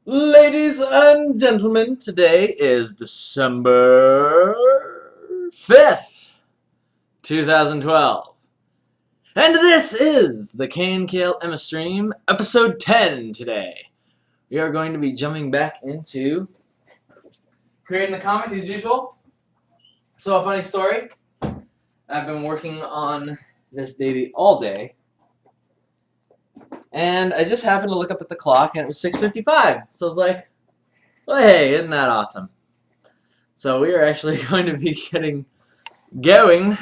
Ladies and gentlemen, today is December 5th, 2012. And this is the KNKL Emma Stream, episode 10 today. We are going to be jumping back into creating the comic as usual. So, a funny story. I've been working on this baby all day. And I just happened to look up at the clock and it was 6:55. So I was like, well, hey, isn't that awesome? So we are actually going to be getting going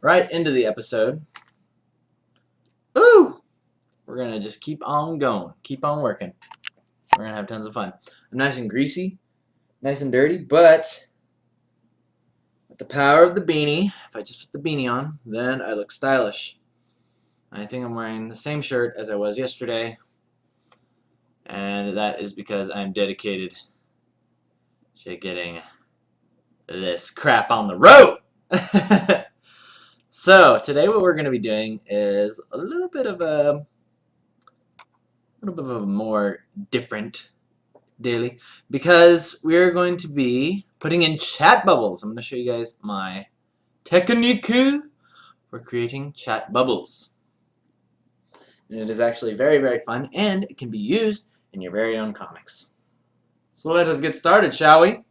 right into the episode. Ooh! We're going to just keep on going. Keep on working. We're going to have tons of fun. I'm nice and greasy. Nice and dirty. But with the power of the beanie, if I just put the beanie on, then I look stylish. I think I'm wearing the same shirt as I was yesterday. And that is because I'm dedicated to getting this crap on the road. So today what we're going to be doing is a little bit of a more different daily, because we're going to be putting in chat bubbles. I'm going to show you guys my technique for creating chat bubbles. And it is actually very, very fun, and it can be used in your very own comics. So let us get started, shall we?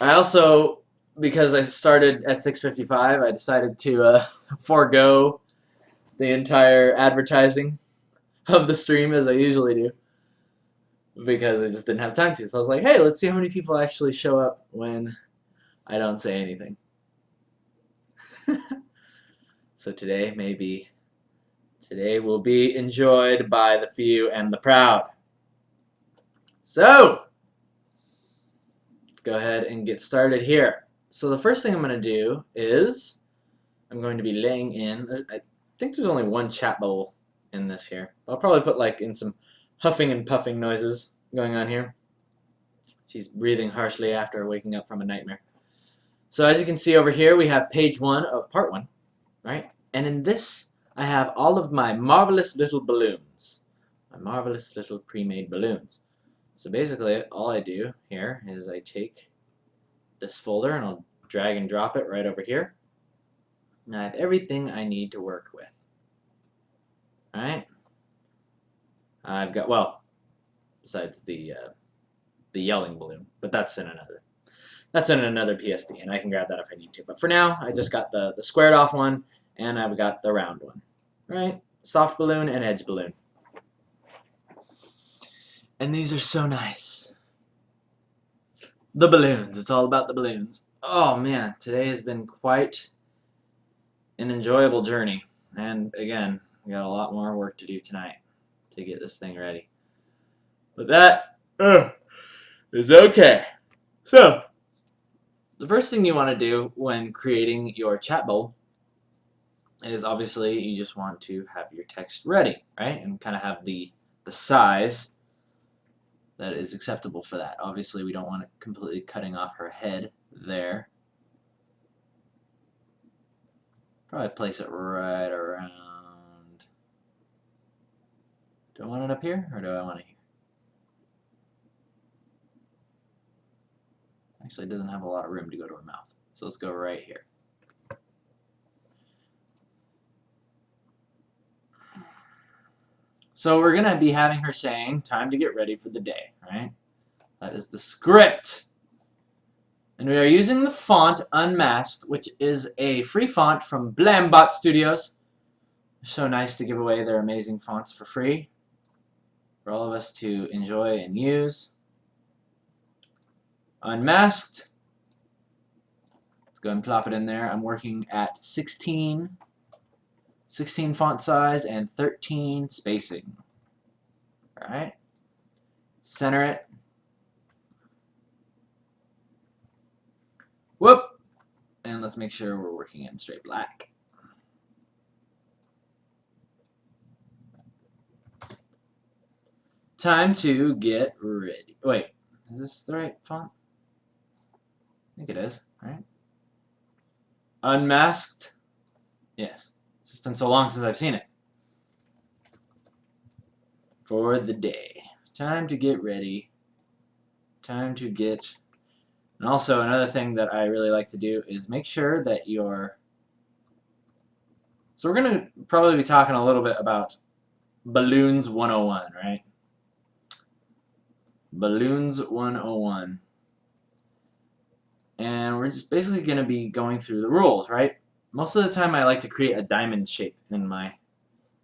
I also, because I started at 6:55, I decided to forego the entire advertising of the stream as I usually do, because I just didn't have time to. So I was like, hey, let's see how many people actually show up when I don't say anything. So today will be enjoyed by the few and the proud. So let's go ahead and get started here. So the first thing I'm going to do is I'm going to be laying in, I think there's only one chat bubble in this here. I'll probably put like in some huffing and puffing noises going on here. She's breathing harshly after waking up from a nightmare. So as you can see over here, we have page 1 of part 1, right? And in this, I have all of my marvelous little balloons. My marvelous little pre-made balloons. So basically, all I do here is I take this folder and I'll drag and drop it right over here. And I have everything I need to work with. Alright? I've got, well, besides the yelling balloon, but that's in another PSD, and I can grab that if I need to. But for now, I just got the squared off one, and I've got the round one. Right? Soft balloon and edge balloon. And these are so nice. The balloons. It's all about the balloons. Oh man, today has been quite an enjoyable journey. And again, we got a lot more work to do tonight to get this thing ready. But that is okay. So, the first thing you want to do when creating your chat bubble is obviously you just want to have your text ready, right? And kind of have the size that is acceptable for that. Obviously, we don't want it completely cutting off her head there. Probably place it right around. Do I want it up here, or do I want it here? Actually, it doesn't have a lot of room to go to her mouth. So let's go right here. So we're going to be having her saying, time to get ready for the day, right? That is the script. And we are using the font Unmasked, which is a free font from Blambot Studios. They're so nice to give away their amazing fonts for free for all of us to enjoy and use. Unmasked. Let's go and plop it in there. I'm working at 16 font size and 13 spacing. Alright. Center it. Whoop! And let's make sure we're working in straight black. Time to get ready. Wait, is this the right font? I think it is, right? Unmasked. Yes. It's just been so long since I've seen it. for the day. Time to get ready. Time to get... And also, another thing that I really like to do is make sure that your... So we're going to probably be talking a little bit about Balloons 101, right? Balloons 101. And we're just basically going to be going through the rules, right? Most of the time I like to create a diamond shape in my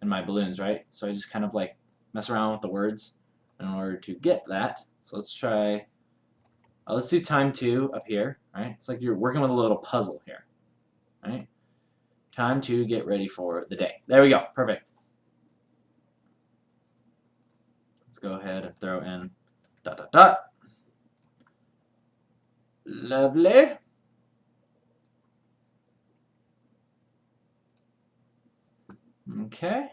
balloons, right? So I just kind of like mess around with the words in order to get that. So let's try, let's do time 2 up here, right? It's like you're working with a little puzzle here, right? Time to get ready for the day. There we go, perfect. Let's go ahead and throw in ... Lovely. Okay.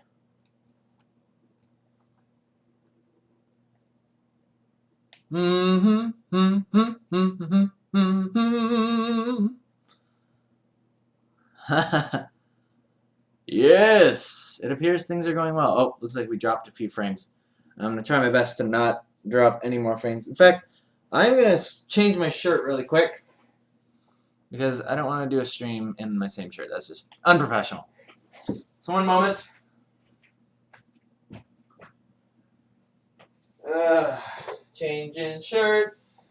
Yes! It appears things are going well. Oh, looks like we dropped a few frames. I'm going to try my best to not drop any more frames. In fact, I'm going to change my shirt really quick because I don't want to do a stream in my same shirt. That's just unprofessional. So one moment. Changing shirts.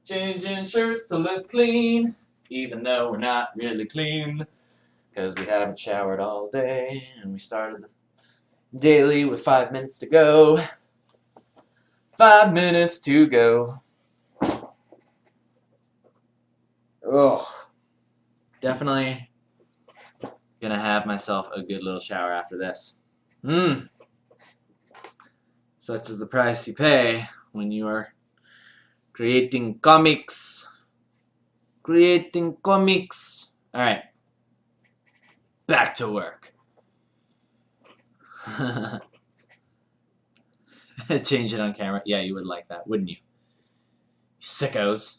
Changing shirts to look clean, even though we're not really clean because we haven't showered all day and we started daily with 5 minutes to go. 5 minutes to go. Oh, definitely gonna have myself a good little shower after this. Such is the price you pay when you are creating comics. Creating comics. Alright. Back to work. Change it on camera. Yeah, you would like that, wouldn't you? You sickos.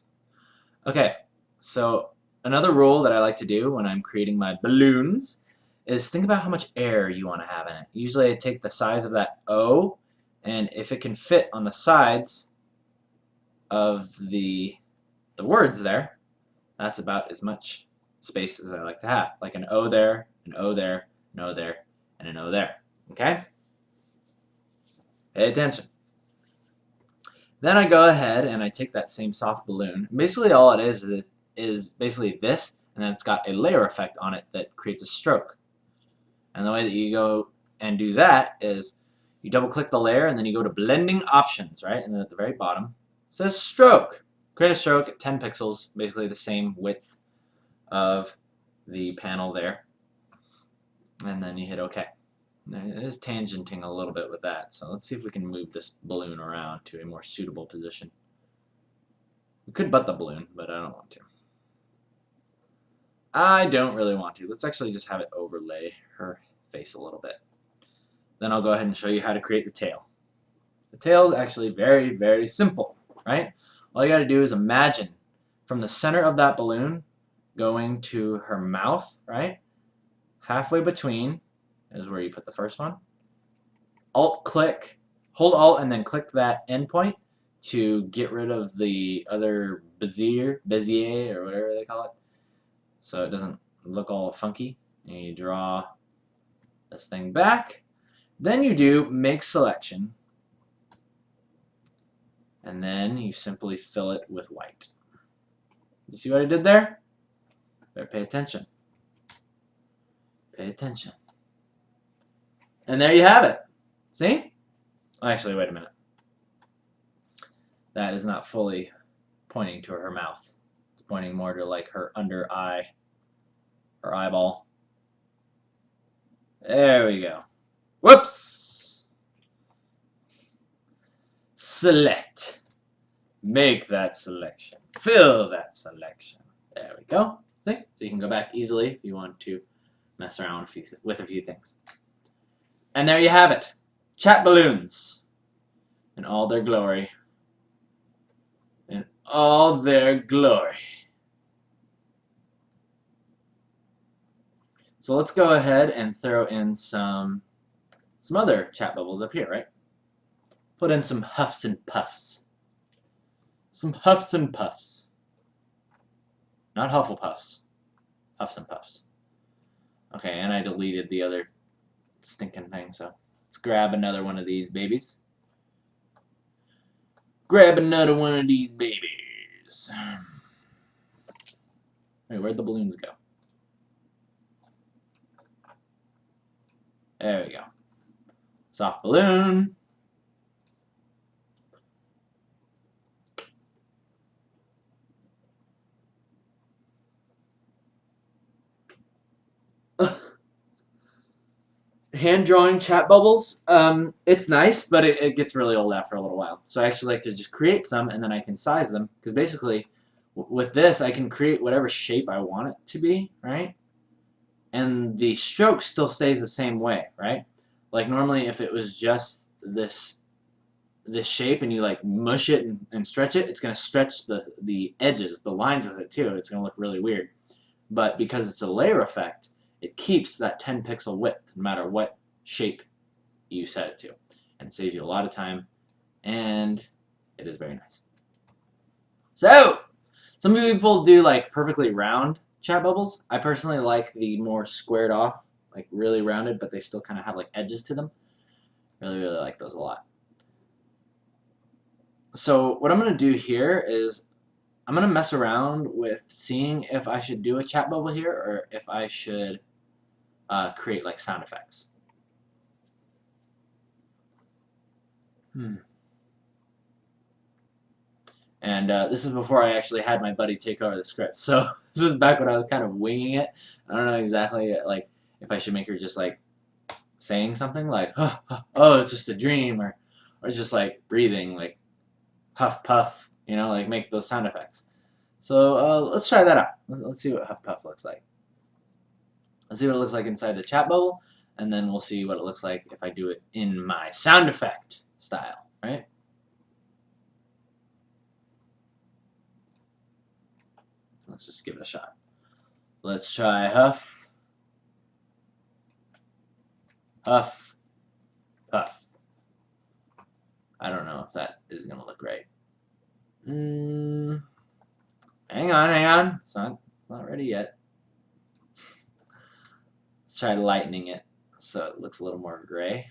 Okay, so another rule that I like to do when I'm creating my balloons is think about how much air you want to have in it. Usually I take the size of that O, and if it can fit on the sides of the words there, that's about as much space as I like to have. Like an O there, an O there, an O there, and an O there. Okay? Pay attention. Then I go ahead and I take that same soft balloon. Basically all it is basically this, and then it's got a layer effect on it that creates a stroke. And the way that you go and do that is you double click the layer and then you go to blending options, right? And then at the very bottom it says stroke. Create a stroke at 10 pixels, basically the same width of the panel there. And then you hit OK. It is tangenting a little bit with that, so let's see if we can move this balloon around to a more suitable position. We could butt the balloon, but I don't want to. I don't really want to. Let's actually just have it overlay her face a little bit. Then I'll go ahead and show you how to create the tail. The tail is actually very, very simple, right? All you got to do is imagine from the center of that balloon going to her mouth, right? Halfway between is where you put the first one. Alt-click, hold Alt and then click that endpoint to get rid of the other Bezier or whatever they call it, so it doesn't look all funky. And you draw this thing back. Then you do make selection, and then you simply fill it with white. You see what I did there? Better pay attention. Pay attention. And there you have it. See? Oh, actually, wait a minute. That is not fully pointing to her mouth. It's pointing more to like her under eye, her eyeball. There we go. Whoops! Select. Make that selection. Fill that selection. There we go. See? So you can go back easily if you want to mess around with a few things. And there you have it. Chat balloons. In all their glory. In all their glory. So let's go ahead and throw in some some other chat bubbles up here, right? Put in some huffs and puffs. Some huffs and puffs. Not Hufflepuffs. Huffs and puffs. Okay, and I deleted the other stinking thing, so let's grab another one of these babies. Grab another one of these babies. Wait, where'd the balloons go? There we go. Soft balloon. Hand drawing chat bubbles, it's nice, but it gets really old after a little while. So I actually like to just create some, and then I can size them, because basically with this I can create whatever shape I want it to be, right? And the stroke still stays the same way, right? Like normally if it was just this shape and you like mush it and stretch it, it's going to stretch the edges, the lines with it too. It's going to look really weird. But because it's a layer effect, it keeps that 10 pixel width no matter what shape you set it to, and saves you a lot of time, and it is very nice. So some people do like perfectly round chat bubbles. I personally like the more squared off, like really rounded, but they still kind of have like edges to them. Really like those a lot. So what I'm going to do here is I'm going to mess around with seeing if I should do a chat bubble here or if I should create like sound effects. And this is before I actually had my buddy take over the script. So this is back when I was kind of winging it. I don't know exactly like if I should make her just like saying something like, oh, it's just a dream, or it's just like breathing, like huff puff, you know, like make those sound effects. So let's try that out. Let's see what huff puff looks like. Let's see what it looks like inside the chat bubble, and then we'll see what it looks like if I do it in my sound effect style, right? Let's just give it a shot. Let's try huff, huff, puff. I don't know if that is going to look right. Hang on. It's not ready yet. Let's try lightening it so it looks a little more gray.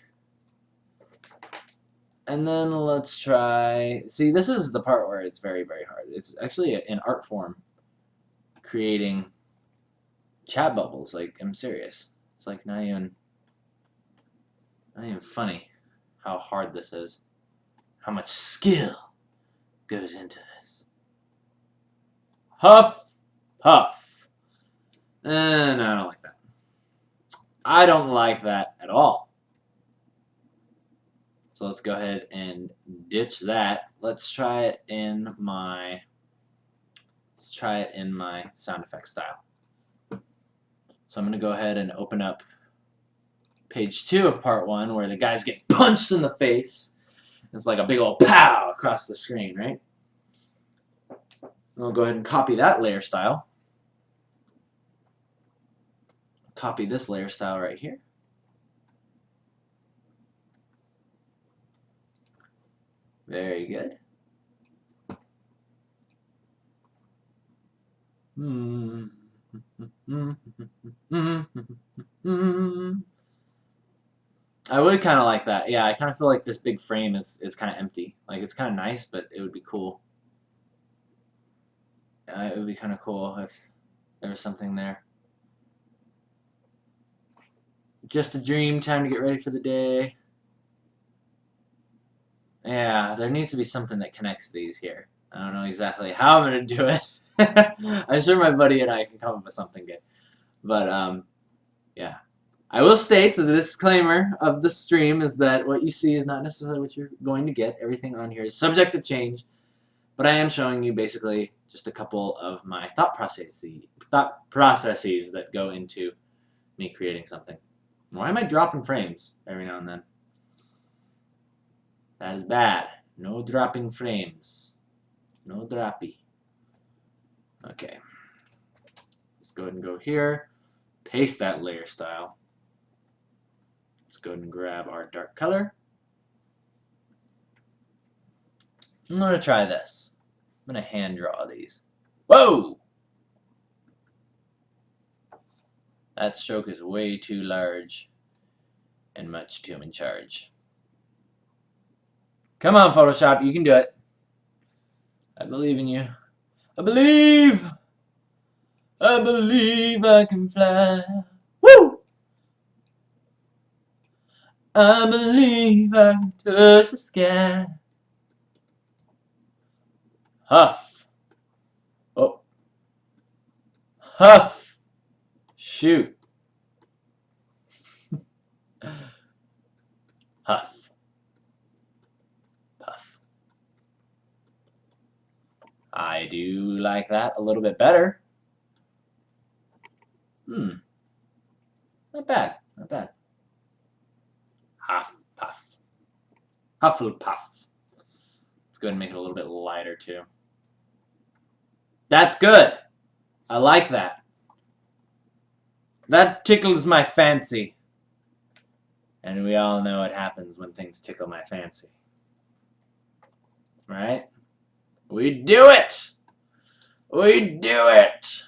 And then let's try, see, this is the part where it's very, very hard. It's actually an art form, creating chat bubbles. Like, I'm serious. It's like not even funny how hard this is, how much skill goes into this. Huff, puff. No, I don't like that. I don't like that at all. So let's go ahead and ditch that. Let's try it in my sound effects style. So I'm going to go ahead and open up page 2 of part 1 where the guys get punched in the face. It's like a big old pow across the screen, right? I'll go ahead and copy that layer style. Copy this layer style right here. Very good. I would kind of like that. Yeah, I kind of feel like this big frame is kind of empty. Like, it's kind of nice, but it would be cool. It would be kind of cool if there was something there. Just a dream, time to get ready for the day. Yeah, there needs to be something that connects these here. I don't know exactly how I'm going to do it. I'm sure my buddy and I can come up with something good. But, yeah. I will state that the disclaimer of the stream is that what you see is not necessarily what you're going to get. Everything on here is subject to change. But I am showing you basically just a couple of my thought processes that go into me creating something. Why am I dropping frames every now and then? That is bad. No dropping frames. No droppy. Okay. Let's go ahead and go here. Paste that layer style. Let's Let's go ahead and grab our dark color. I'm going to try this. I'm going to hand draw these. Whoa! That stroke is way too large and much too in charge. Come on, Photoshop, you can do it. I believe in you. I believe! I believe I can fly. Woo! I believe I can touch the sky. Huff. Oh. Huff. Shoot. Huff. Puff. I do like that a little bit better. Not bad. Not bad. Huff. Puff. Hufflepuff. Let's go ahead and make it a little bit lighter too. That's good. I like that. That tickles my fancy. And we all know what happens when things tickle my fancy. Right? We do it! We do it!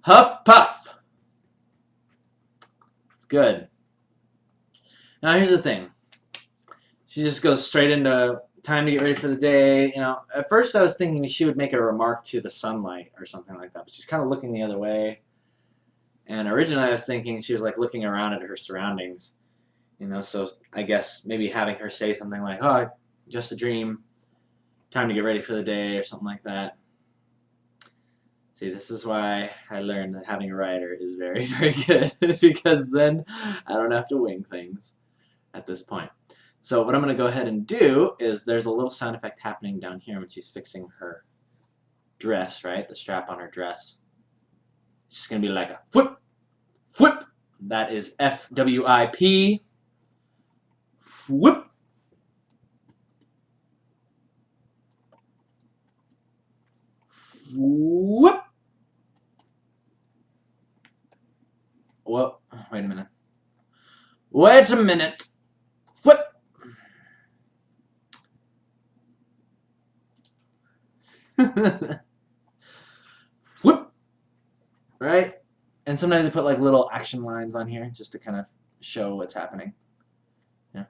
Huff puff. It's good. Now here's the thing. She just goes straight into time to get ready for the day. You know, at first I was thinking she would make a remark to the sunlight or something like that, but she's kind of looking the other way. And originally I was thinking she was like looking around at her surroundings. You know, so I guess maybe having her say something like, "Oh, just a dream. Time to get ready for the day," or something like that. See, this is why I learned that having a writer is very, very good, because then I don't have to wing things at this point. So what I'm going to go ahead and do is there's a little sound effect happening down here when she's fixing her dress, right? The strap on her dress. It's just going to be like a whip, whip. That is F-W-I-P. Whip. Whoop! Whoa, wait a minute. Wait a minute. Whoop! Whoop! Right? And sometimes I put like little action lines on here just to kind of show what's happening. Yeah.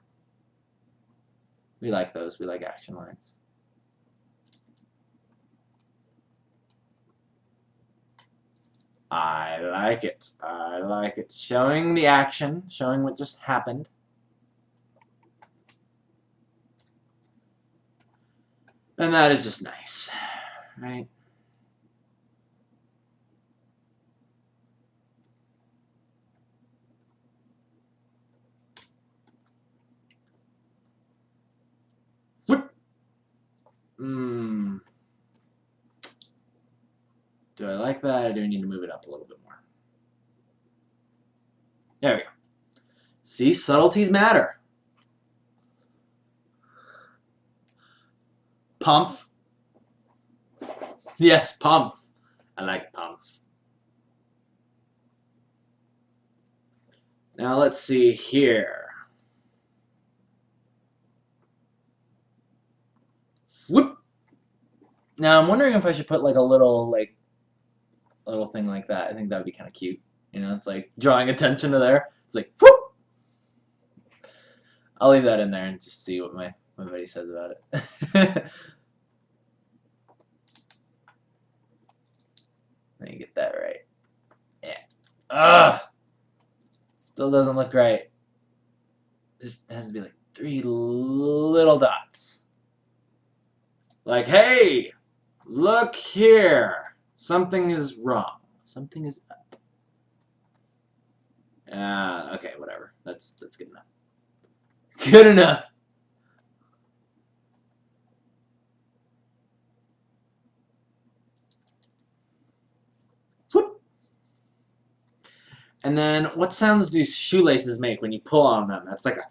We like those. We like action lines. I like it. I like it. Showing the action, showing what just happened. And that is just nice, right? Whoop. Do I like that, or do I need to move it up a little bit more? There we go. See, subtleties matter. Pump. Yes, pump. I like pump. Now let's see here. Whoop. Now I'm wondering if I should put like a little thing like that. I think that would be kind of cute. You know, it's like drawing attention to there. It's like whoop. I'll leave that in there and just see what my buddy says about it. Let me get that right. Yeah. Ugh. Still doesn't look right. There has to be like 3 little dots. Like, hey, look here. Something is wrong. Something is up. Okay, whatever. That's good enough. Good enough. Whoop. And then, what sounds do shoelaces make when you pull on them? That's like a...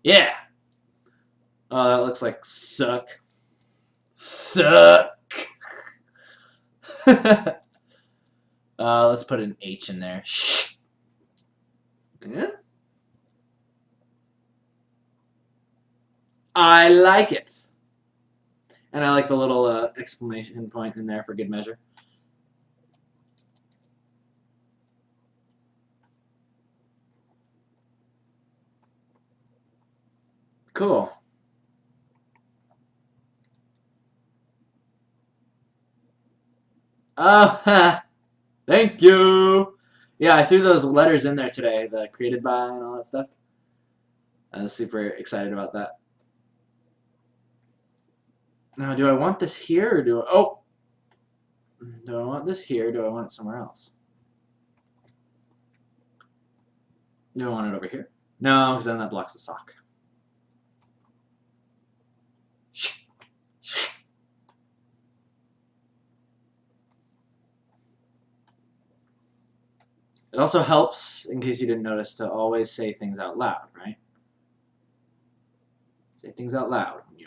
Yeah. Oh, that looks like suck. Suck. Let's put an H in there. Yeah. I like it. And I like the little exclamation point in there for good measure. Cool. Oh, thank you. Yeah, I threw those letters in there today, the created by and all that stuff. I was super excited about that. Now, do I want this here or do I... Oh! Do I want this here or do I want it somewhere else? Do I want it over here? No, because then that blocks the sock. It also helps, in case you didn't notice, to always say things out loud, right? Say things out loud when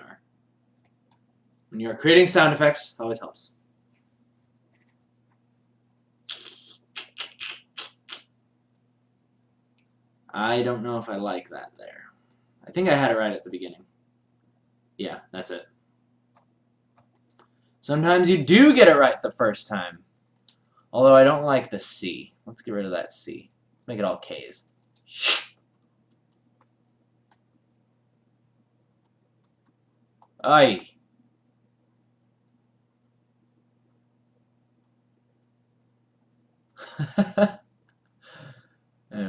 you are creating sound effects. Always helps. I don't know if I like that there. I think I had it right at the beginning. Yeah, that's it. Sometimes you do get it right the first time. Although I don't like the C. Let's get rid of that C. Let's make it all K's. Aye. There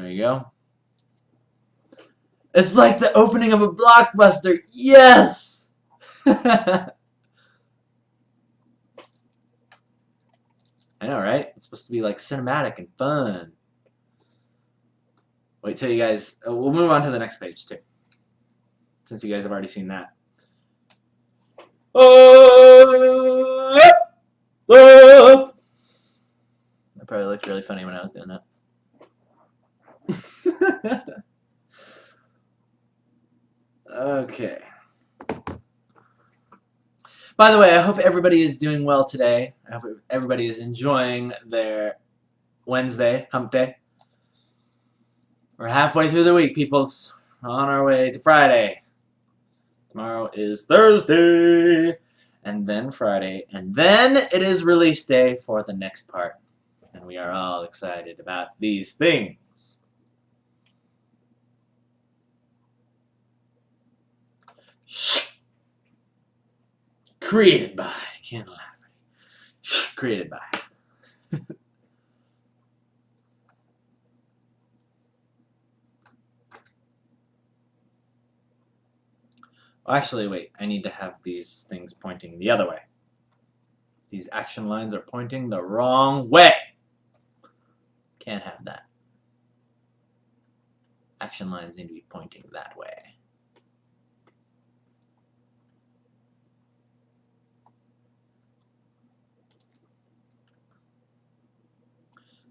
we go. It's like the opening of a blockbuster. Yes! I know, right? It's supposed to be like cinematic and fun. Wait till you guys... we'll move on to the next page, too. Since you guys have already seen that. That probably looked really funny when I was doing that. Okay. By the way, I hope everybody is doing well today. I hope everybody is enjoying their Wednesday, hump day. We're halfway through the week, peoples. On our way to Friday. Tomorrow is Thursday. And then Friday. And then it is release day for the next part. And we are all excited about these things. Created by Kienan Lafferty. Created by. Well, actually, wait. I need to have these things pointing the other way. These action lines are pointing the wrong way. Can't have that. Action lines need to be pointing that way.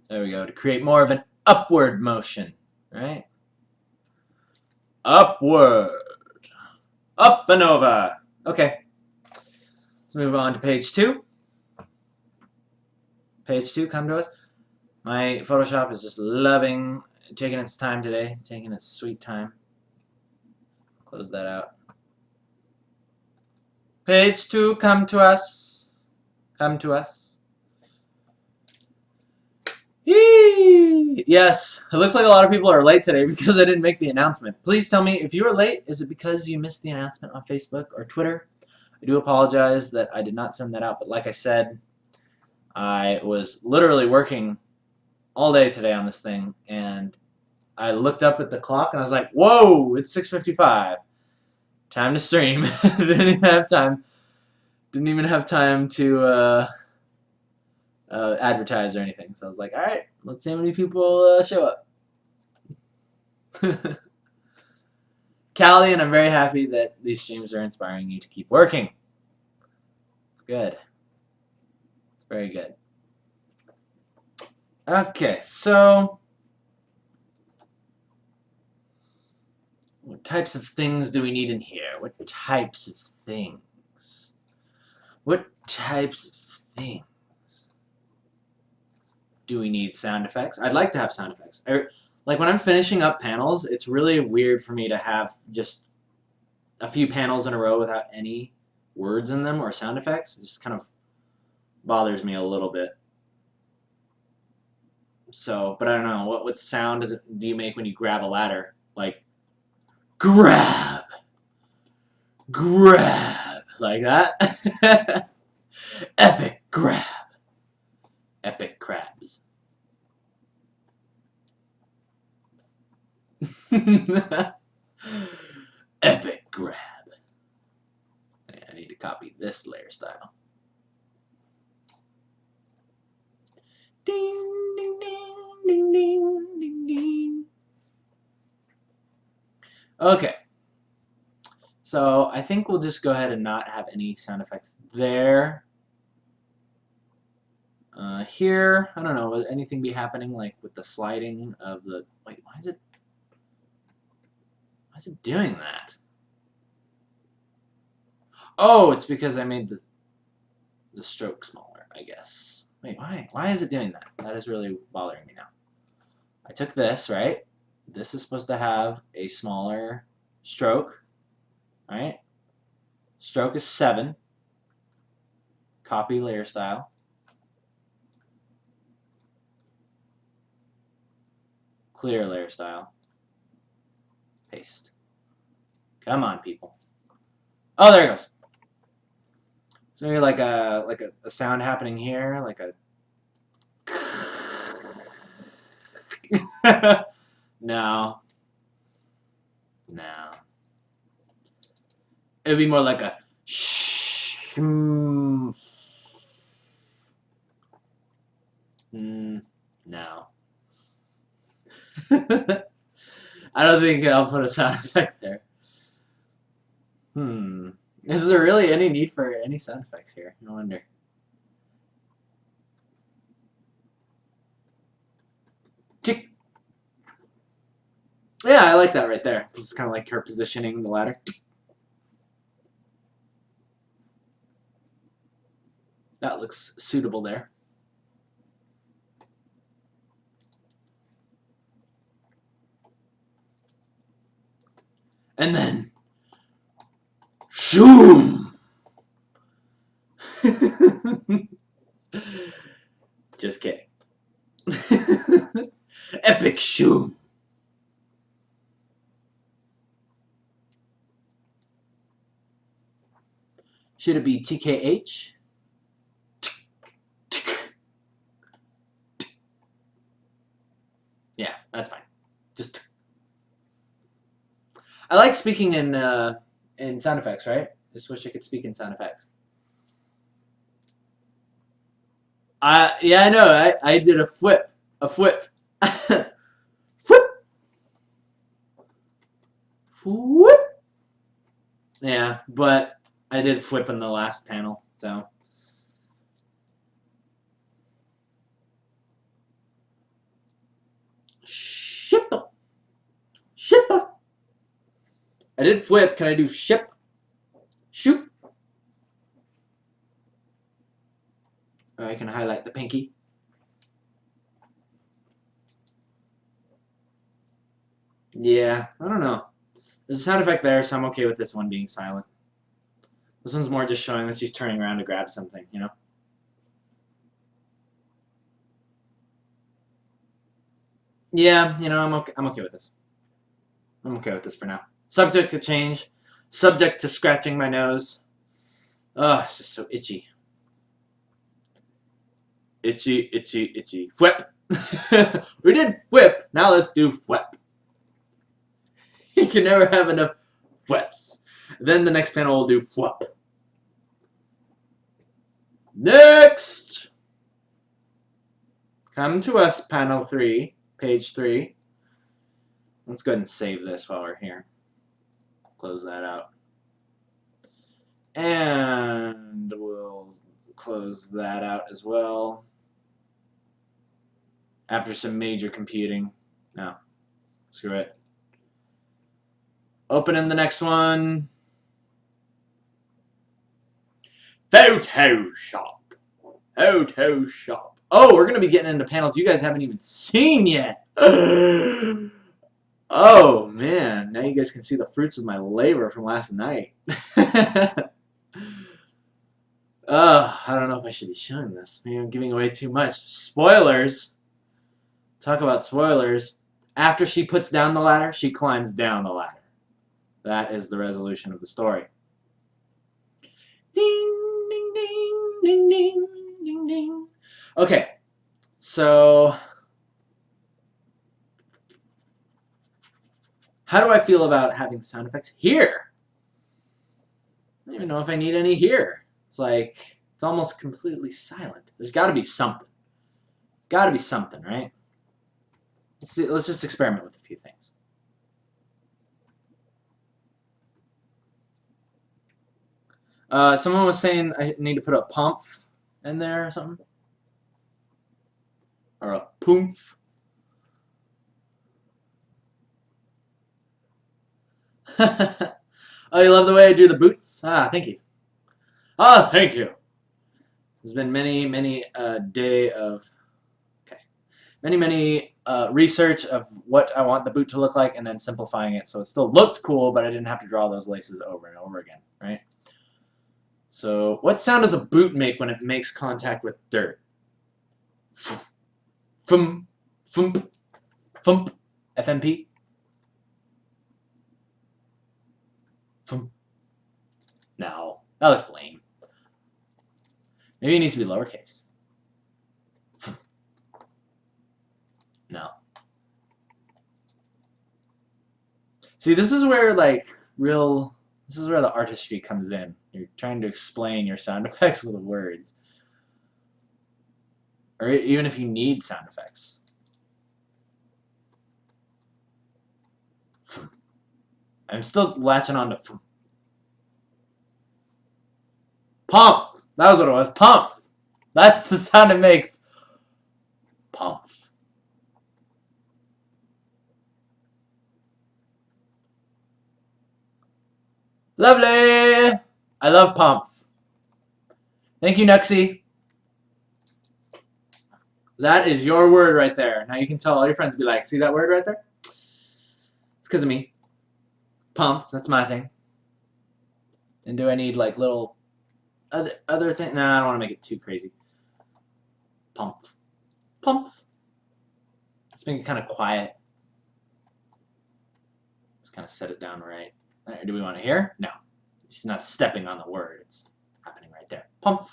There we go. To create more of an upward motion, right? Upward. Up and over. Okay. Let's move on to page 2. Page 2, come to us. My Photoshop is just loving taking its time today, taking its sweet time. Close that out. Page 2, come to us. Come to us. Yee! Yes, it looks like a lot of people are late today because I didn't make the announcement. Please tell me if you are late, is it because you missed the announcement on Facebook or Twitter? I do apologize that I did not send that out, but like I said, I was literally working all day today on this thing, and I looked up at the clock and I was like, whoa, it's 6:55. Time to stream. Didn't even have time. Didn't even have time to advertise or anything. So I was like, all right, let's see how many people show up. Callie, and I'm very happy that these streams are inspiring you to keep working. It's good. It's very good. Okay, so What types of things do we need in here? What types of things? What types of things do we need? Sound effects? I'd like to have sound effects. Like when I'm finishing up panels, it's really weird for me to have just a few panels in a row without any words in them or sound effects. It just kind of bothers me a little bit. So, but I don't know. What sound do you make when you grab a ladder? Like, grab! Grab! Like that? Epic grab! Epic crabs. Epic grab. I need to copy this layer style. Ding, ding, ding, ding, ding, ding, ding. Okay. So I think we'll just go ahead and not have any sound effects there. Here, I don't know, will anything be happening like with the sliding of the, wait, why is it doing that? Oh, it's because I made the stroke smaller, I guess. Wait, why is it doing that? That is really bothering me now. I took this, right? This is supposed to have a smaller stroke, right? Stroke is 7. Copy layer style. Clear layer style. Paste. Come on, people. Oh, there it goes. So maybe like a sound happening here, like a. No. No. It'd be more like a. No. I don't think I'll put a sound effect there. Is there really any need for any sound effects here? No wonder. Tick. Yeah, I like that right there. This is kind of like her positioning the ladder. That looks suitable there. And then, shoom! Just kidding. Epic shoom! Should it be TKH? Yeah, that's fine. Just. I like speaking in sound effects, right? Just wish I could speak in sound effects. Yeah, I know. I did a flip. Flip. Flip. Yeah, but I did flip in the last panel, so. Ship. Ship. I did flip. Can I do ship? Shoot. Or I can highlight the pinky. Yeah, I don't know. There's a sound effect there, so I'm okay with this one being silent. This one's more just showing that she's turning around to grab something, you know? Yeah, you know, I'm okay with this. I'm okay with this for now. Subject to change. Subject to scratching my nose. Ugh, it's just so itchy. Itchy, itchy, itchy. Flip. We did flip. Now let's do flip. You can never have enough flips. Then the next panel will do flip. Next! Come to us, panel 3, page 3. Let's go ahead and save this while we're here. Close that out. And we'll close that out as well. After some major computing. No, screw it. Opening the next one. Photoshop. Photoshop. Oh, we're going to be getting into panels you guys haven't even seen yet. Oh, man. Now you guys can see the fruits of my labor from last night. I don't know if I should be showing this. Maybe I'm giving away too much. Spoilers. Talk about spoilers. After she puts down the ladder, she climbs down the ladder. That is the resolution of the story. Ding, ding, ding, ding, ding, ding, ding. Okay, so how do I feel about having sound effects here? I don't even know if I need any here. It's like, it's almost completely silent. There's got to be something. Got to be something, right? Let's see, let's just experiment with a few things. Someone was saying I need to put a pump in there or something. Or a poomph. Oh, you love the way I do the boots? Ah, thank you. Ah, thank you. There's been many day of, many research of what I want the boot to look like and then simplifying it so it still looked cool, but I didn't have to draw those laces over and over again, right? So, what sound does a boot make when it makes contact with dirt? Fump, fump, fump, FMP? Fump. No, that looks lame. Maybe it needs to be lowercase. Fump. No. See, this is where, like, this is where the artistry comes in. You're trying to explain your sound effects with words. Or even if you need sound effects. I'm still latching on to pump. That was what it was. Pump. That's the sound it makes. Pump. Lovely. I love pump. Thank you, Nuxie. That is your word right there. Now you can tell all your friends, be like, see that word right there? It's because of me. Pump, that's my thing. And do I need like little other thing? Nah, I don't want to make it too crazy. Pump. Pump. Let's make it kind of quiet. Let's kind of set it down right. Do we want to hear? No. She's not stepping on the word. It's happening right there. Pump.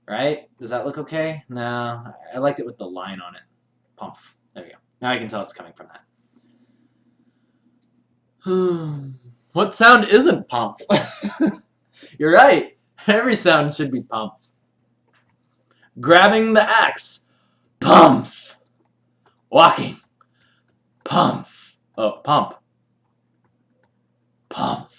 Right? Does that look okay? No. I liked it with the line on it. Pump. There we go. Now I can tell it's coming from that. What sound isn't pump? You're right. Every sound should be pump. Grabbing the axe. Pump. Walking. Pump. Oh, pump. Pump.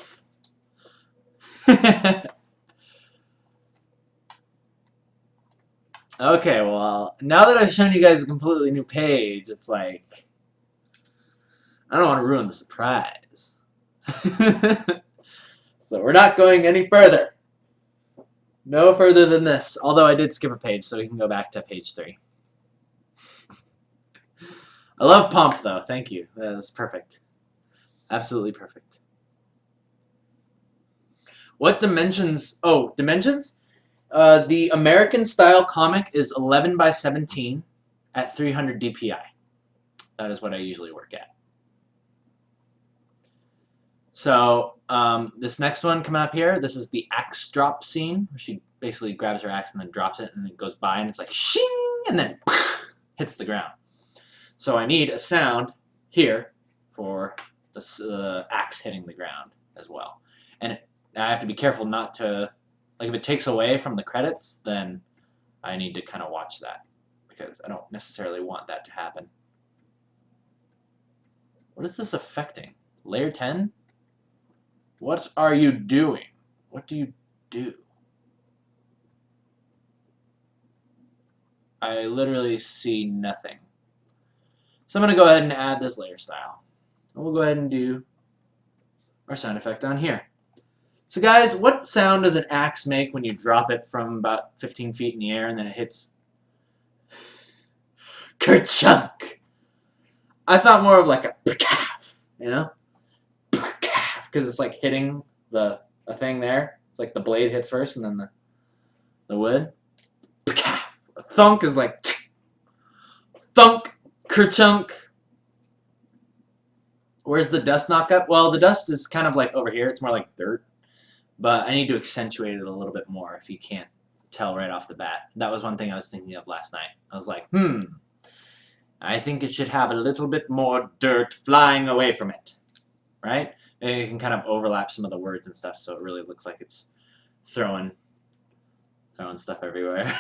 Okay, well, now that I've shown you guys a completely new page, it's like, I don't want to ruin the surprise. So we're not going any further. No further than this, although I did skip a page, so we can go back to page 3. I love pump, though. Thank you. That was perfect. Absolutely perfect. What dimensions? Oh, dimensions? The American style comic is 11 by 17 at 300 DPI. That is what I usually work at. So this next one coming up here, this is the axe drop scene, where she basically grabs her axe and then drops it, and it goes by, and it's like shing, and then hits the ground. So I need a sound here for the axe hitting the ground as well. And I have to be careful not to, like if it takes away from the credits, then I need to kind of watch that, because I don't necessarily want that to happen. What is this affecting? Layer 10? What are you doing? What do you do? I literally see nothing. So I'm going to go ahead and add this layer style. And we'll go ahead and do our sound effect on here. So guys, what sound does an axe make when you drop it from about 15 feet in the air and then it hits? Kerchunk! I thought more of like a pcaf, you know? Pcaf, because it's like hitting a thing there. It's like the blade hits first and then the wood. Pcaf. A thunk is like thunk, kerchunk. Where's the dust knock up? Well, the dust is kind of like over here. It's more like dirt. But I need to accentuate it a little bit more if you can't tell right off the bat. That was one thing I was thinking of last night. I was like, I think it should have a little bit more dirt flying away from it. Right? And you can kind of overlap some of the words and stuff so it really looks like it's throwing stuff everywhere.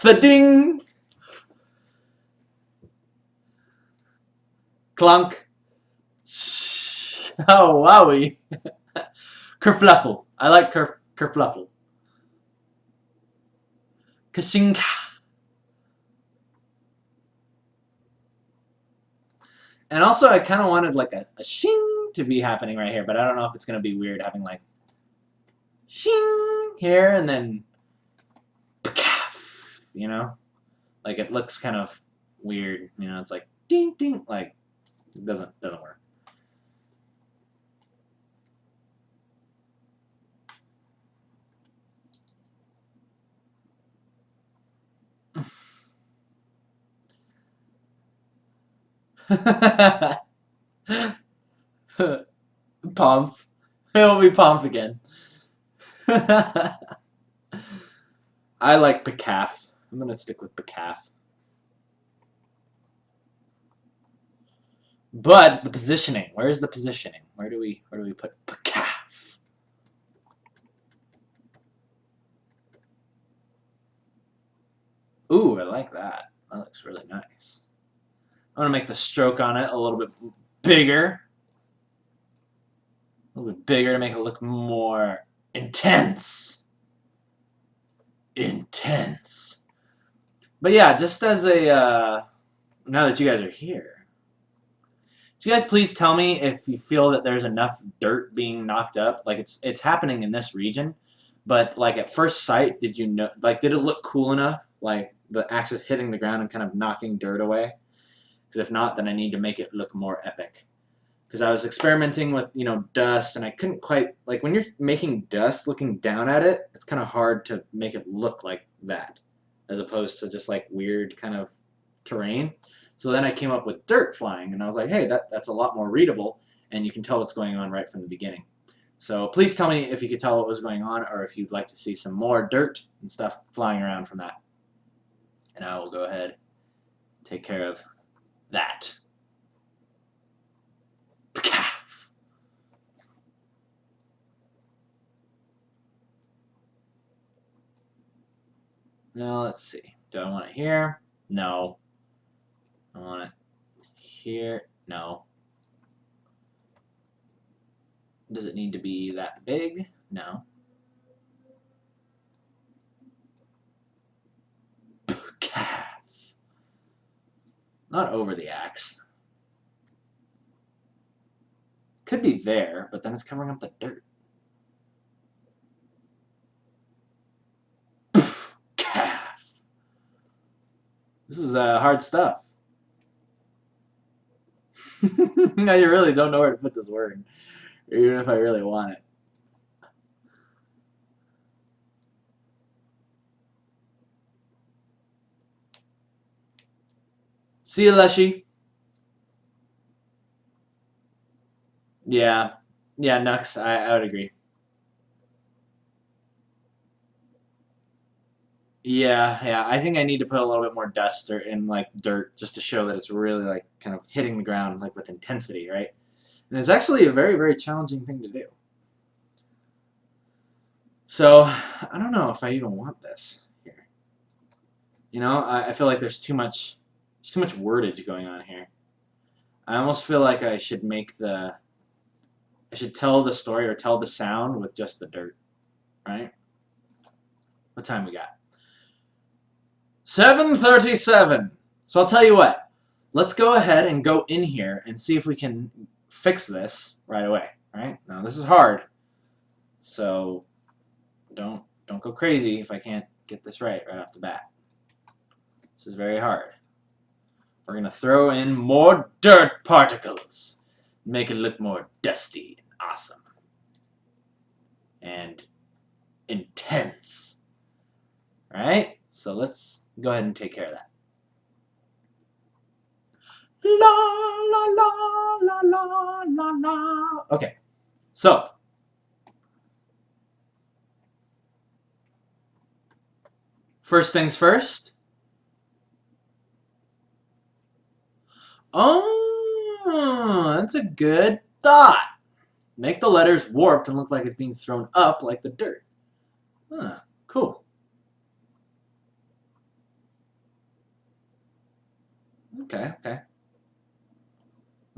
The-ding! Clunk. Oh, wowie. Kerfluffle. I like kerfluffle. Kashinka. And also, I kind of wanted like a shing to be happening right here, but I don't know if it's going to be weird having like shing here and then pkaf, you know? Like it looks kind of weird, you know? It's like ding ding, like it doesn't work. Pomp. It'll be Pomp again. I like pcaf. I'm gonna stick with pcaf. But the positioning. Where's the positioning? Where do we put pcaf? Ooh, I like that. That looks really nice. I'm gonna make the stroke on it a little bit bigger. A little bit bigger to make it look more intense. Intense. But yeah, just as a now that you guys are here, so you guys please tell me if you feel that there's enough dirt being knocked up. Like it's happening in this region, but like at first sight, did you know? Like, did it look cool enough? Like the axe is hitting the ground and kind of knocking dirt away. Because if not, then I need to make it look more epic. Because I was experimenting with, you know, dust, and I couldn't quite, like, when you're making dust looking down at it, it's kind of hard to make it look like that, as opposed to just, like, weird kind of terrain. So then I came up with dirt flying, and I was like, hey, that's a lot more readable, and you can tell what's going on right from the beginning. So please tell me if you could tell what was going on, or if you'd like to see some more dirt and stuff flying around from that. And I will go ahead and take care of that. Now let's see. Do I want it here? No. I want it here? No. Does it need to be that big? No. Not over the axe. Could be there, but then it's covering up the dirt. Calf. This is hard stuff. Now you really don't know where to put this word, even if I really want it. See you, Leshy. Yeah. Yeah, Nux, I would agree. Yeah, I think I need to put a little bit more dust or in like dirt just to show that it's really like kind of hitting the ground like with intensity, right? And it's actually a very, very challenging thing to do. So I don't know if I even want this here. You know, I feel like there's too much wordage going on here. I almost feel like I should tell the story or tell the sound with just the dirt, right? What time we got? 7:37. So I'll tell you what. Let's go ahead and go in here and see if we can fix this right away. All right? Now this is hard, so don't go crazy if I can't get this right off the bat. This is very hard. We're gonna throw in more dirt particles, make it look more dusty and awesome and intense. All right? So let's go ahead and take care of that. La la la la la la la. Okay, so first things first. Oh, that's a good thought. Make the letters warped and look like it's being thrown up like the dirt. Huh, cool. Okay, okay.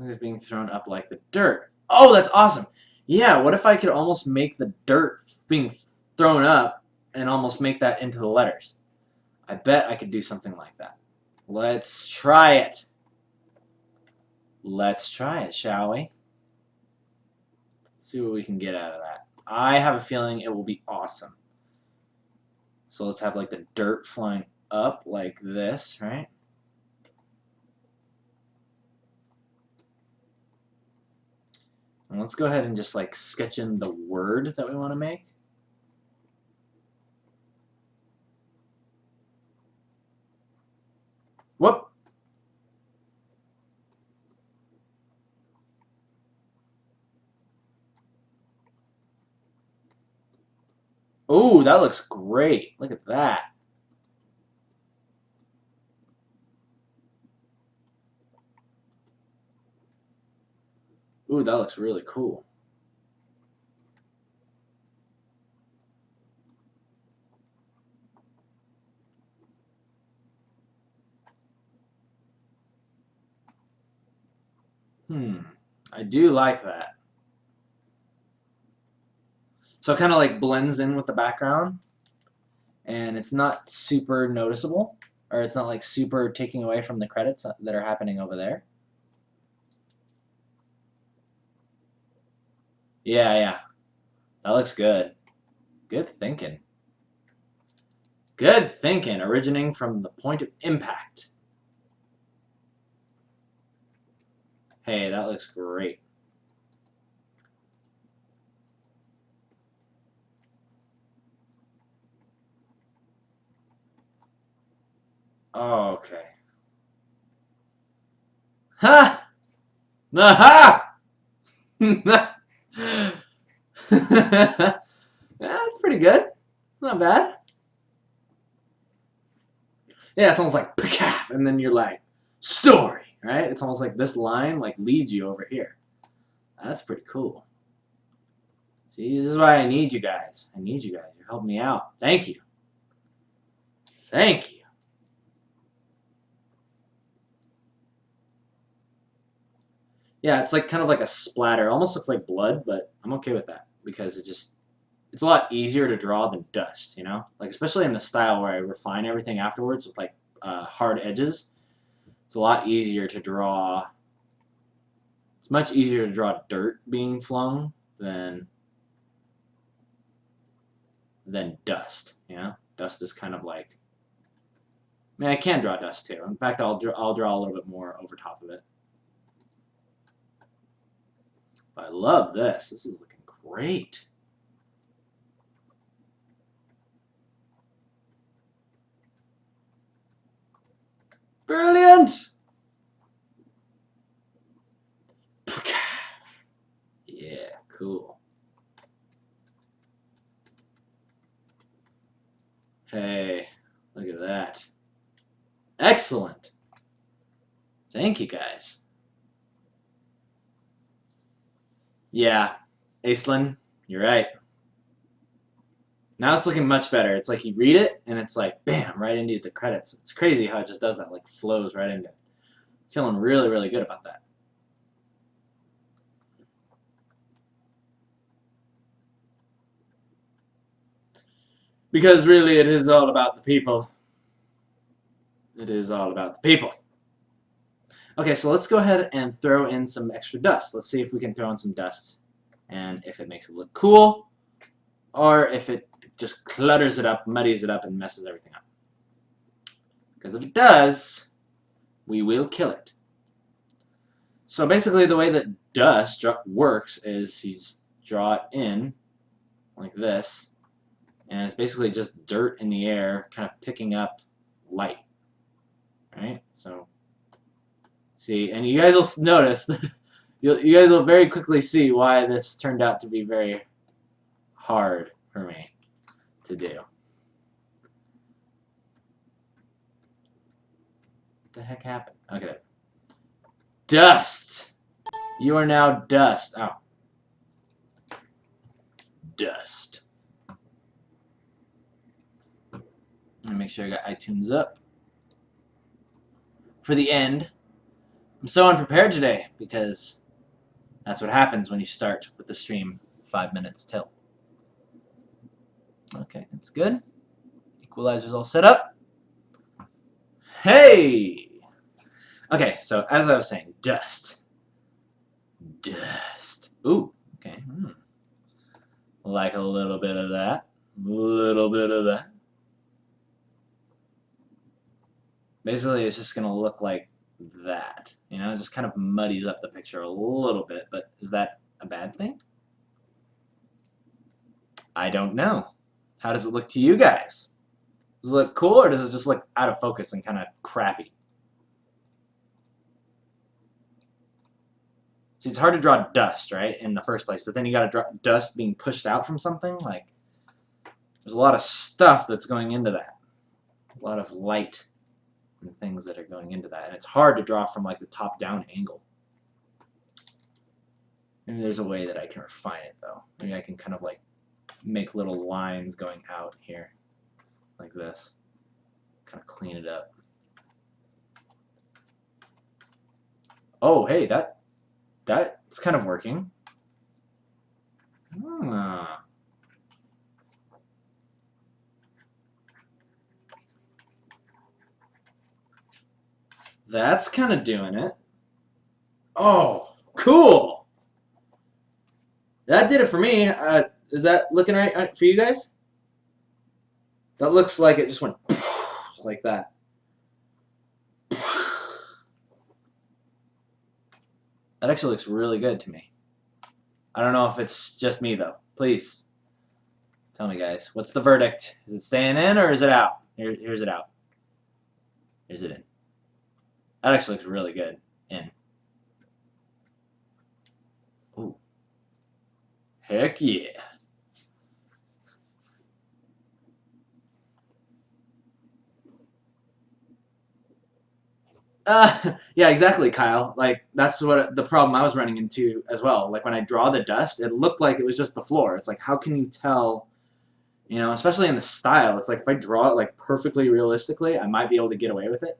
It's being thrown up like the dirt. Oh, that's awesome. Yeah, what if I could almost make the dirt being thrown up and almost make that into the letters? I bet I could do something like that. Let's try it. Let's try it, shall we? Let's see what we can get out of that. I have a feeling it will be awesome. So let's have like the dirt flying up like this, right? And let's go ahead and just like sketch in the word that we want to make. Whoop! Ooh, that looks great. Look at that. Ooh, that looks really cool. I do like that. So it kind of like blends in with the background, and it's not super noticeable, or it's not like super taking away from the credits that are happening over there. Yeah, yeah. That looks good. Good thinking. Good thinking, originating from the point of impact. Hey, that looks great. Okay. Ha! Aha! That's pretty good. It's not bad. Yeah, it's almost like pacaf, and then you're like, story, right? It's almost like this line like leads you over here. That's pretty cool. See, this is why I need you guys. I need you guys. You're helping me out. Thank you. Thank you. Yeah, it's like kind of like a splatter. It almost looks like blood, but I'm okay with that because it's a lot easier to draw than dust, you know? Like especially in the style where I refine everything afterwards with like hard edges. It's a lot easier to draw. It's much easier to draw dirt being flung than dust, you know? Dust is kind of like, I mean, I can draw dust too. In fact, I'll draw a little bit more over top of it. But I love this. This is looking great. Brilliant! Yeah, cool. Hey, look at that. Excellent. Thank you, guys. Yeah, Aislinn, you're right. Now it's looking much better. It's like you read it, and it's like, bam, right into the credits. It's crazy how it just does that, like flows right into it. Feeling really, really good about that. Because really it is all about the people. It is all about the people. Okay, so let's go ahead and throw in some extra dust. Let's see if we can throw in some dust and if it makes it look cool or if it just clutters it up, muddies it up, and messes everything up. Because if it does, we will kill it. So basically the way that dust works is you draw it in like this, and it's basically just dirt in the air kind of picking up light. Right? So, see, and you guys will notice, you guys will very quickly see why this turned out to be very hard for me to do. What the heck happened? Okay. Dust! You are now dust. Oh. Dust. Let me make sure I got iTunes up. For the end. I'm so unprepared today because that's what happens when you start with the stream 5 minutes till. Okay, that's good. Equalizer's all set up. Hey! Okay, so as I was saying, dust. Dust. Ooh, okay. Like a little bit of that. A little bit of that. Basically, it's just going to look like that. You know, it just kind of muddies up the picture a little bit, but is that a bad thing? I don't know. How does it look to you guys? Does it look cool, or does it just look out of focus and kind of crappy? See, it's hard to draw dust, right, in the first place, but then you got to draw dust being pushed out from something. Like, there's a lot of stuff that's going into that. A lot of light and things that are going into that, and it's hard to draw from like the top-down angle. Maybe there's a way that I can refine it, though. Maybe I can kind of like make little lines going out here, like this. Kind of clean it up. Oh, hey, that's kind of working. Ah. That's kind of doing it. Oh, cool. That did it for me. Is that looking right for you guys? That looks like it just went like that. That actually looks really good to me. I don't know if it's just me, though. Please tell me, guys. What's the verdict? Is it staying in or is it out? Here's it out. Here's it in. That actually looks really good. In. Ooh. Heck yeah. Yeah, exactly, Kyle. Like, that's what the problem I was running into as well. Like, when I draw the dust, it looked like it was just the floor. It's like, how can you tell, you know, especially in the style. It's like, if I draw it, like, perfectly realistically, I might be able to get away with it.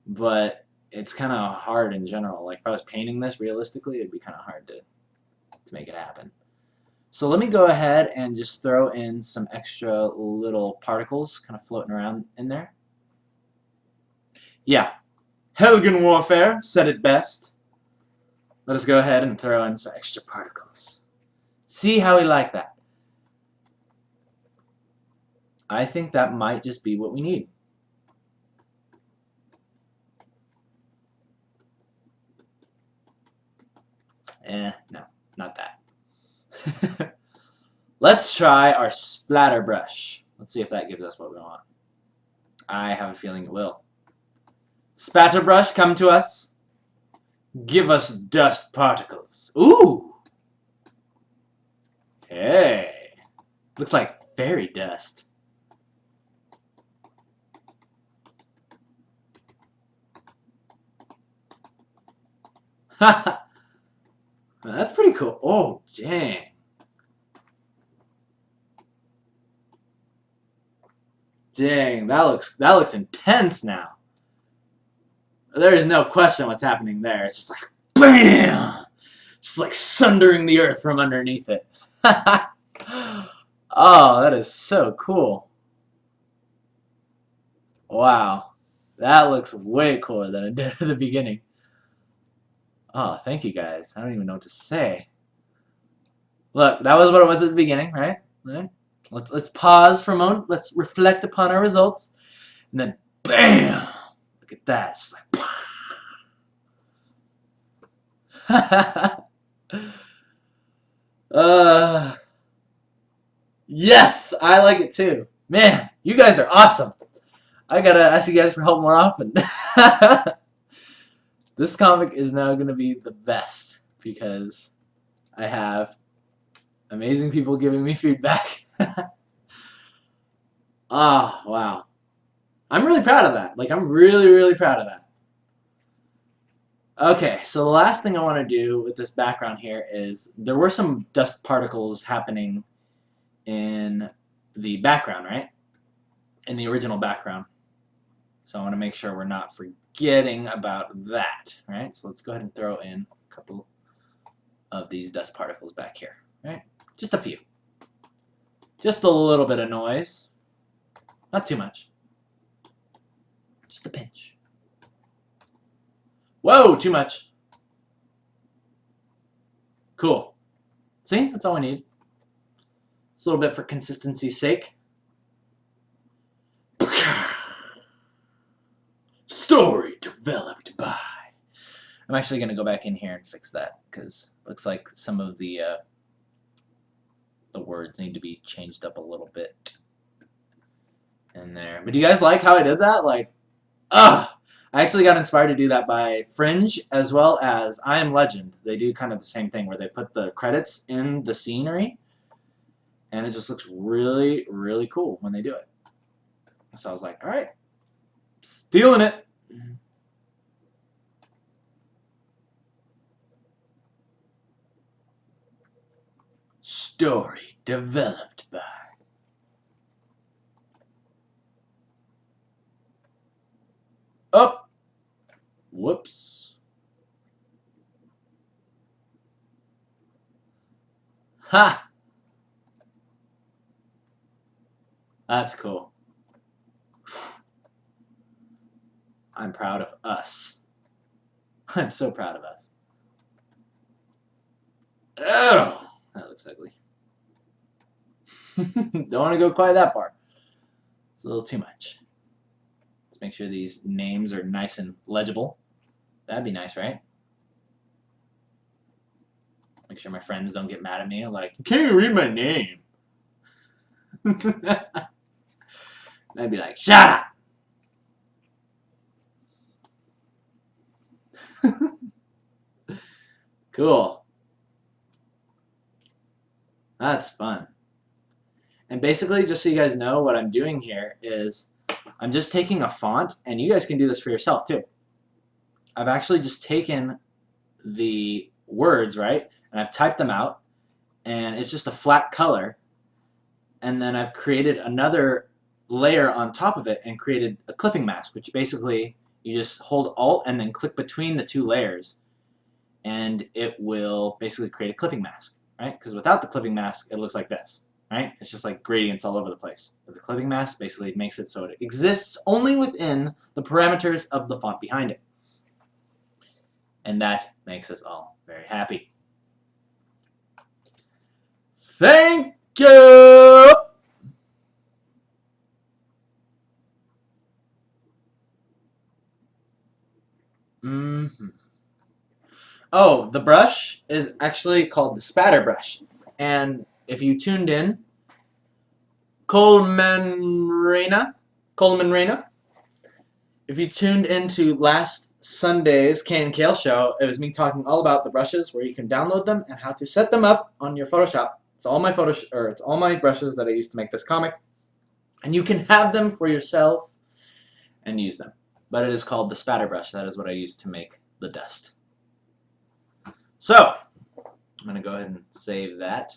But it's kind of hard in general. Like, if I was painting this realistically, it'd be kind of hard to make it happen. So let me go ahead and just throw in some extra little particles kind of floating around in there. Yeah. Helgen Warfare said it best. Let us go ahead and throw in some extra particles. See how we like that. I think that might just be what we need. No, not that. Let's try our splatter brush. Let's see if that gives us what we want. I have a feeling it will. Spatter brush, come to us. Give us dust particles. Ooh! Hey. Looks like fairy dust. Haha. That's pretty cool. Oh, dang. Dang, that looks intense now. There is no question what's happening there. It's just like BAM! Just like sundering the earth from underneath it. Oh, that is so cool. Wow. That looks way cooler than it did at the beginning. Oh, thank you guys. I don't even know what to say. Look, that was what it was at the beginning, right? Right? Let's pause for a moment. Let's reflect upon our results. And then bam! Look at that. It's just like yes, I like it too. Man, you guys are awesome. I gotta ask you guys for help more often. This comic is now gonna be the best because I have amazing people giving me feedback. Ah, wow. I'm really proud of that. Like, I'm really, really proud of that. Okay, so the last thing I want to do with this background here is there were some dust particles happening in the background, right? In the original background. So I want to make sure we're not forgetting about that, right? So let's go ahead and throw in a couple of these dust particles back here, right? Just a few. Just a little bit of noise. Not too much. Just a pinch. Whoa, too much. Cool. See, that's all we need. Just a little bit for consistency's sake. Story developed by. I'm actually going to go back in here and fix that because it looks like some of the words need to be changed up a little bit in there. But do you guys like how I did that? Like, I actually got inspired to do that by Fringe as well as I Am Legend. They do kind of the same thing where they put the credits in the scenery and it just looks really, really cool when they do it. So I was like, all right, stealing it. Story developed by. Oh! Whoops. Ha! That's cool. I'm proud of us. I'm so proud of us. Oh! That looks ugly. Don't want to go quite that far. It's a little too much. Let's make sure these names are nice and legible. That'd be nice, right? Make sure my friends don't get mad at me. Like, you can't even read my name. I'd be like, shut up! Cool. That's fun. And basically, just so you guys know, what I'm doing here is I'm just taking a font, and you guys can do this for yourself too. I've actually just taken the words, right, and I've typed them out, and it's just a flat color, and then I've created another layer on top of it and created a clipping mask, which basically you just hold Alt and then click between the two layers, and it will basically create a clipping mask, right? Because without the clipping mask, it looks like this. Right? It's just like gradients all over the place. But the clipping mask basically makes it so it exists only within the parameters of the font behind it. And that makes us all very happy. Thank you! Oh, the brush is actually called the spatter brush. And if you tuned in, Coleman Reyna, if you tuned into last Sunday's KNKL show, it was me talking all about the brushes, where you can download them and how to set them up on your Photoshop. It's all my it's all my brushes that I used to make this comic, and you can have them for yourself and use them. But it is called the spatter brush. That is what I used to make the dust. So I'm gonna go ahead and save that.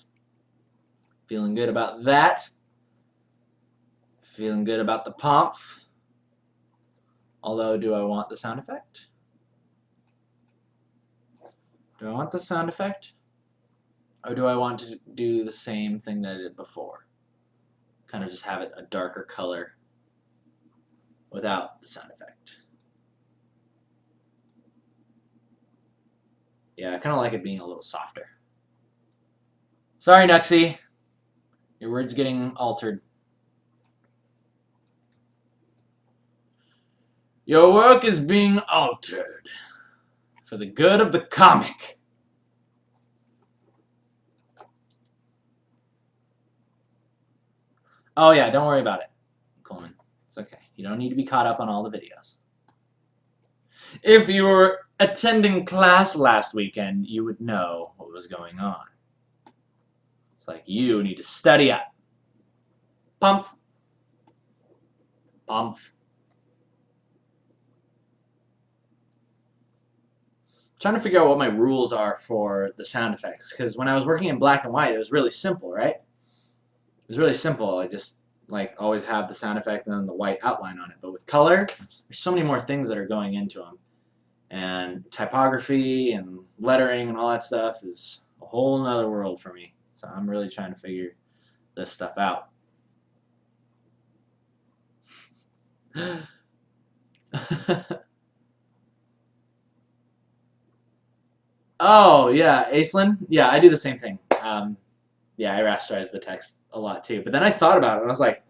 Feeling good about that. Feeling good about the pomp. Although, do I want the sound effect? Do I want the sound effect? Or do I want to do the same thing that I did before? kind of just have it a darker color without the sound effect. Yeah, I kind of like it being a little softer. Sorry, Nuxie. Your word's getting altered. Your work is being altered for the good of the comic. Oh yeah, don't worry about it, Coleman. It's okay. You don't need to be caught up on all the videos. If you were attending class last weekend, you would know what was going on. It's like you need to study up. Pump. Pump. Trying to figure out what my rules are for the sound effects, because when I was working in black and white, it was really simple, right? It was really simple. I just like always have the sound effect and then the white outline on it. But with color, there's so many more things that are going into them. And typography and lettering and all that stuff is a whole nother world for me. So I'm really trying to figure this stuff out. Oh, yeah, Aislinn? Yeah, I do the same thing. Yeah, I rasterize the text a lot too. But then I thought about it and I was like,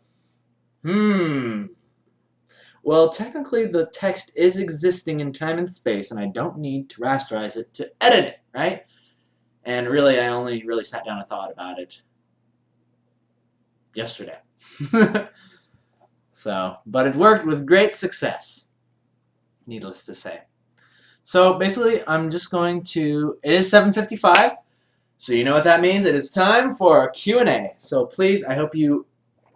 well, technically the text is existing in time and space and I don't need to rasterize it to edit it, right? And really, I only really sat down and thought about it yesterday. So, but it worked with great success, needless to say. So basically, I'm just going to, it is 7:55, so you know what that means. It is time for Q&A. So please, I hope you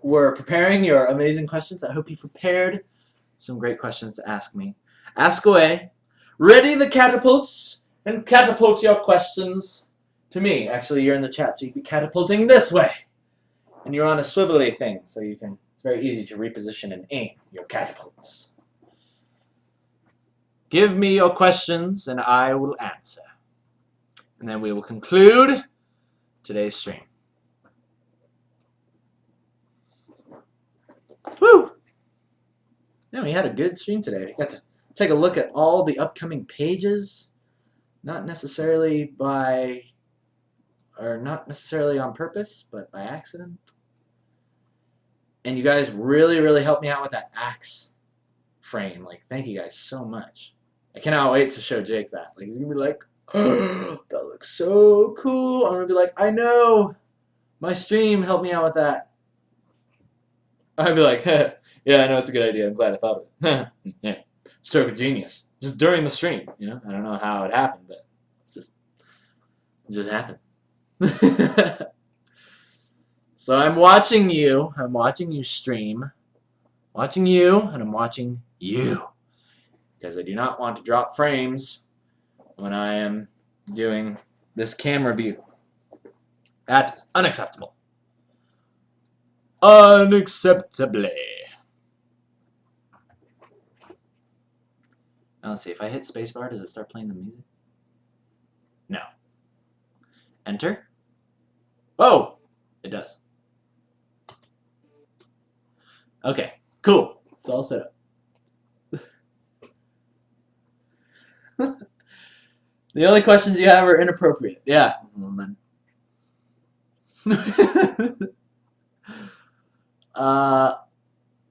were preparing your amazing questions. I hope you prepared some great questions to ask me. Ask away. Ready the catapults and catapult your questions to me. Actually, you're in the chat, so you'd be catapulting this way. And you're on a swivelly thing, so you can, it's very easy to reposition and aim your catapults. Give me your questions and I will answer. And then we will conclude today's stream. Woo! Yeah, we had a good stream today. We got to take a look at all the upcoming pages, not necessarily by, or not necessarily on purpose, but by accident. And you guys really, really helped me out with that axe frame. Like, thank you guys so much. I cannot wait to show Jake that. Like, he's gonna be like, oh, that looks so cool. I'm gonna be like, I know, my stream helped me out with that. I'd be like, yeah, I know it's a good idea. I'm glad I thought of it. Yeah, stroke of genius. Just during the stream, you know. I don't know how it happened, but it just happened. So I'm watching you. I'm watching you stream. Watching you, and I'm watching you. Because I do not want to drop frames when I am doing this camera view. That is unacceptable. Unacceptably. Now let's see, if I hit spacebar, does it start playing the music? No. Enter? Whoa! It does. Okay, cool. It's all set up. The only questions you have are inappropriate. Yeah.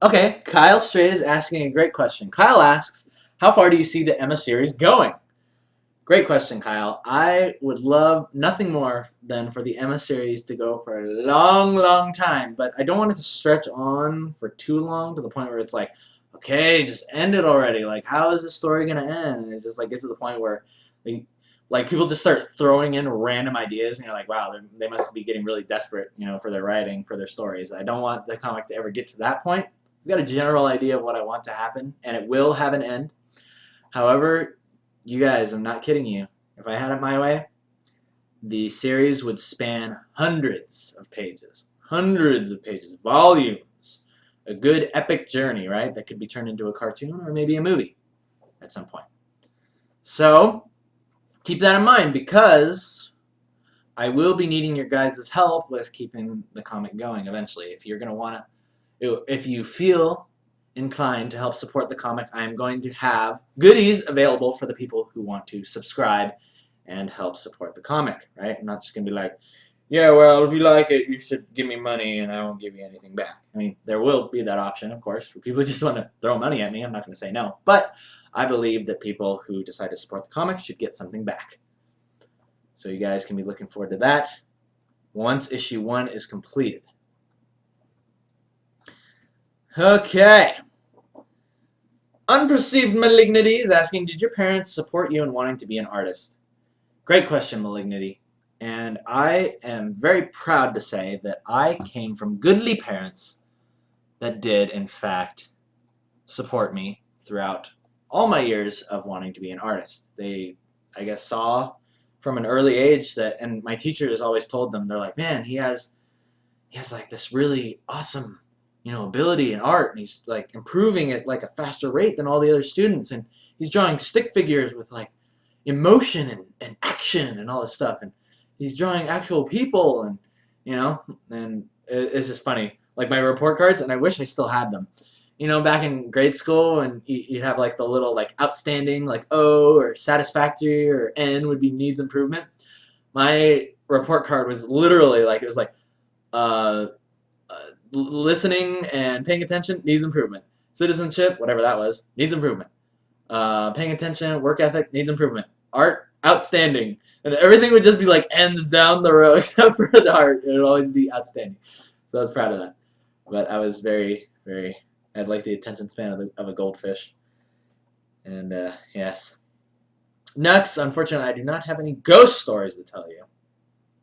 Okay, Kyle Strait is asking a great question. Kyle asks, how far do you see the Emma series going? Great question, Kyle. I would love nothing more than for the Emma series to go for a long, long time, but I don't want it to stretch on for too long to the point where it's like, okay, just end it already. Like, how is this story going to end? And it just like gets to the point where like people just start throwing in random ideas and you're like, wow, they must be getting really desperate, you know, for their writing, for their stories. I don't want the comic to ever get to that point. I've got a general idea of what I want to happen, and it will have an end. However, you guys, I'm not kidding you. If I had it my way, the series would span hundreds of pages, volumes. A good epic journey, right? That could be turned into a cartoon or maybe a movie at some point. So keep that in mind, because I will be needing your guys' help with keeping the comic going eventually. If you're going to want to, if you feel inclined to help support the comic, I'm going to have goodies available for the people who want to subscribe and help support the comic, right? I'm not just going to be like, yeah, well, if you like it, you should give me money and I won't give you anything back. I mean, there will be that option, of course, for people who just want to throw money at me. I'm not going to say no. But I believe that people who decide to support the comic should get something back. So you guys can be looking forward to that once issue 1 is completed. Okay. Unperceived Malignity is asking, did your parents support you in wanting to be an artist? Great question, Malignity. And I am very proud to say that I came from goodly parents that did, in fact, support me throughout all my years of wanting to be an artist. They, I guess, saw from an early age that, and my teachers always told them, they're like, man, he has like this really awesome, ability in art, and he's like improving at like a faster rate than all the other students, and he's drawing stick figures with like emotion and action and all this stuff, and he's drawing actual people, and and it's just funny, like my report cards, and I wish I still had them. Back in grade school, and you'd have like the little like outstanding, like O or satisfactory, or N would be needs improvement. My report card was literally like, it was like listening and paying attention, needs improvement. Citizenship, whatever that was, needs improvement. Paying attention, work ethic, needs improvement. Art, outstanding. And everything would just be like ends down the row except for the art. It would always be outstanding. So I was proud of that. But I was very, very, I had like the attention span of a goldfish. And yes. Nux, unfortunately, I do not have any ghost stories to tell you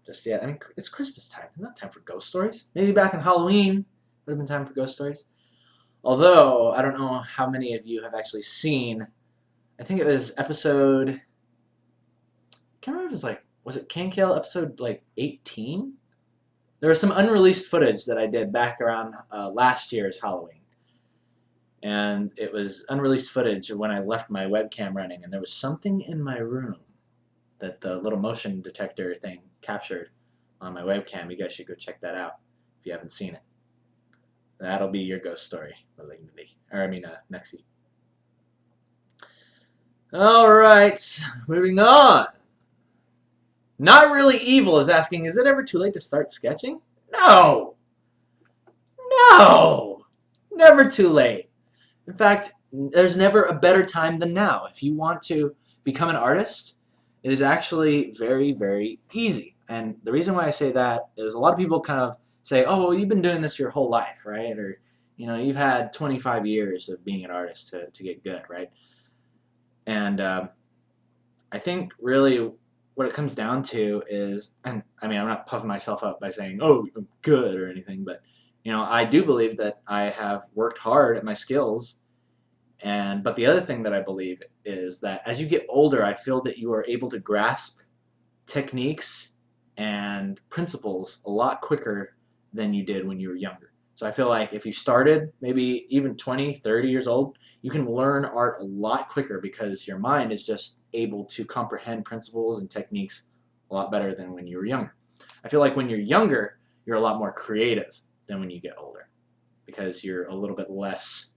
just yet. I mean, it's Christmas time. It's not time for ghost stories. Maybe back in Halloween would have been time for ghost stories. Although, I don't know how many of you have actually seen, I think it was episode, I can't remember if it was like, was it KNKL episode like 18? There was some unreleased footage that I did back around last year's Halloween. And it was unreleased footage of when I left my webcam running, and there was something in my room that the little motion detector thing captured on my webcam. You guys should go check that out if you haven't seen it. That'll be your ghost story, Malignity. Or I mean, Nexi. Alright, moving on. Not Really Evil is asking, is it ever too late to start sketching? No! No! Never too late. In fact, there's never a better time than now. If you want to become an artist, it is actually very, very easy. And the reason why I say that is a lot of people kind of say, oh, well, you've been doing this your whole life, right? Or, you've had 25 years of being an artist to get good, right? And I think really what it comes down to is, and I mean, I'm not puffing myself up by saying, oh, I'm good or anything, but, I do believe that I have worked hard at my skills. But the other thing that I believe is that as you get older, I feel that you are able to grasp techniques and principles a lot quicker than you did when you were younger. So I feel like if you started maybe even 20, 30 years old, you can learn art a lot quicker because your mind is just able to comprehend principles and techniques a lot better than when you were younger. I feel like when you're younger, you're a lot more creative than when you get older because you're a little bit less,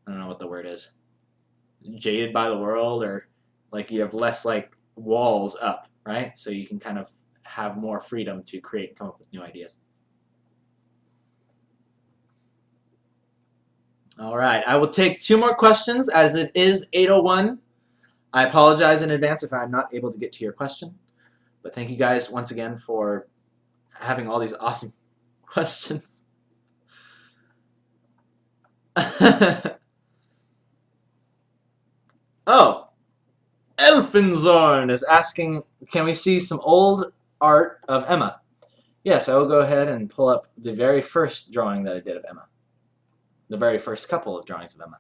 I don't know what the word is, jaded by the world, or like you have less like walls up, right? So you can kind of have more freedom to create and come up with new ideas. All right, I will take 2 more questions as it is 8:01. I apologize in advance if I'm not able to get to your question, but thank you guys once again for having all these awesome questions. Oh, Elfinzorn is asking, can we see some old art of Emma? Yes, I will go ahead and pull up the very first drawing that I did of Emma. The very first couple of drawings of Emma.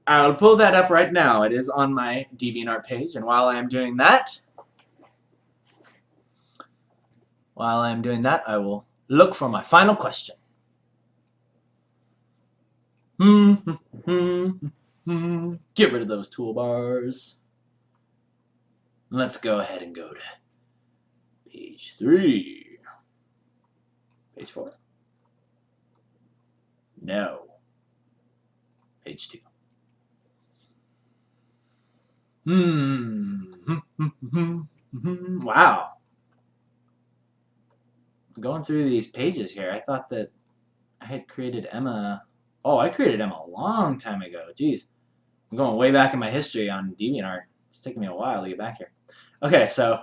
I'll pull that up right now. It is on my DeviantArt page, and while I am doing that, I will look for my final question. Get rid of those toolbars. Let's go ahead and go to Page 3. Page 4. No. Page 2. Wow. Going through these pages here, I thought that I had created Emma. Oh, I created Emma a long time ago. Jeez. I'm going way back in my history on DeviantArt. It's taking me a while to get back here. Okay, so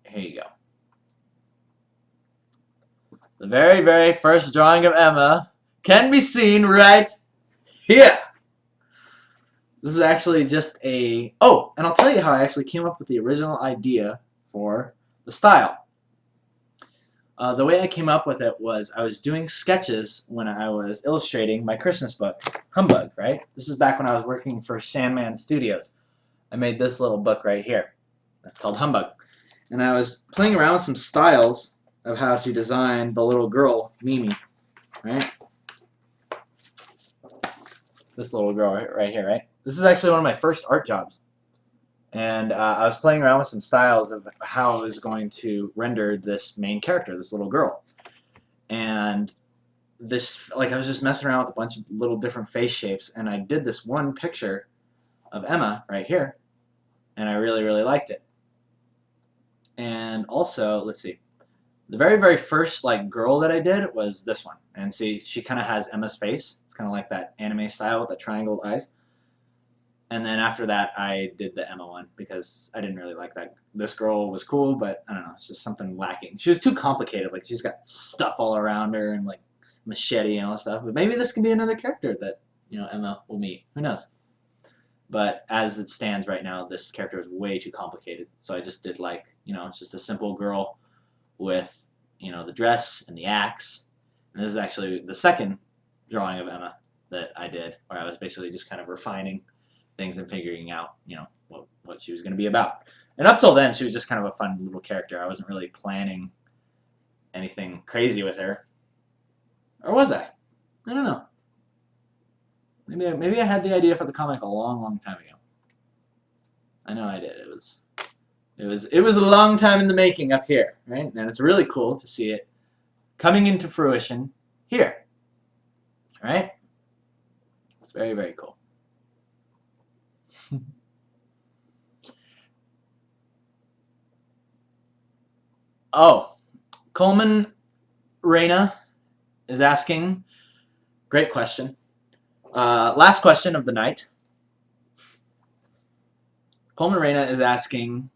here you go. The very, very first drawing of Emma can be seen right here. This is actually just a... Oh, and I'll tell you how I actually came up with the original idea for the style. The way I came up with it was I was doing sketches when I was illustrating my Christmas book, Humbug, right? This is back when I was working for Sandman Studios. I made this little book right here. That's called Humbug. And I was playing around with some styles of how to design the little girl, Mimi, right? This little girl right here, right? This is actually one of my first art jobs. And I was playing around with some styles of how I was going to render this main character, this little girl. And this, like, I was just messing around with a bunch of little different face shapes, and I did this one picture of Emma right here, and I really, really liked it. And also, let's see, the very, very first, like, girl that I did was this one. And see, she kind of has Emma's face. It's kind of like that anime style with the triangle eyes. And then after that, I did the Emma one because I didn't really like that. This girl was cool, but I don't know, it's just something lacking. She was too complicated. Like, she's got stuff all around her and, like, machete and all that stuff. But maybe this can be another character that, you know, Emma will meet. Who knows? But as it stands right now, this character is way too complicated. So I just did, like, you know, just a simple girl with, you know, the dress and the axe. And this is actually the second drawing of Emma that I did, where I was basically just kind of refining things and figuring out, you know, what she was going to be about. And up till then, she was just kind of a fun little character. I wasn't really planning anything crazy with her. Or was I? I don't know. Maybe I had the idea for the comic a long, long time ago. I know I did. It was a long time in the making up here, right? And it's really cool to see it coming into fruition here. Right? It's very, very cool. Oh, Coleman Reyna is asking, great question. Last question of the night. Coleman Reyna is asking,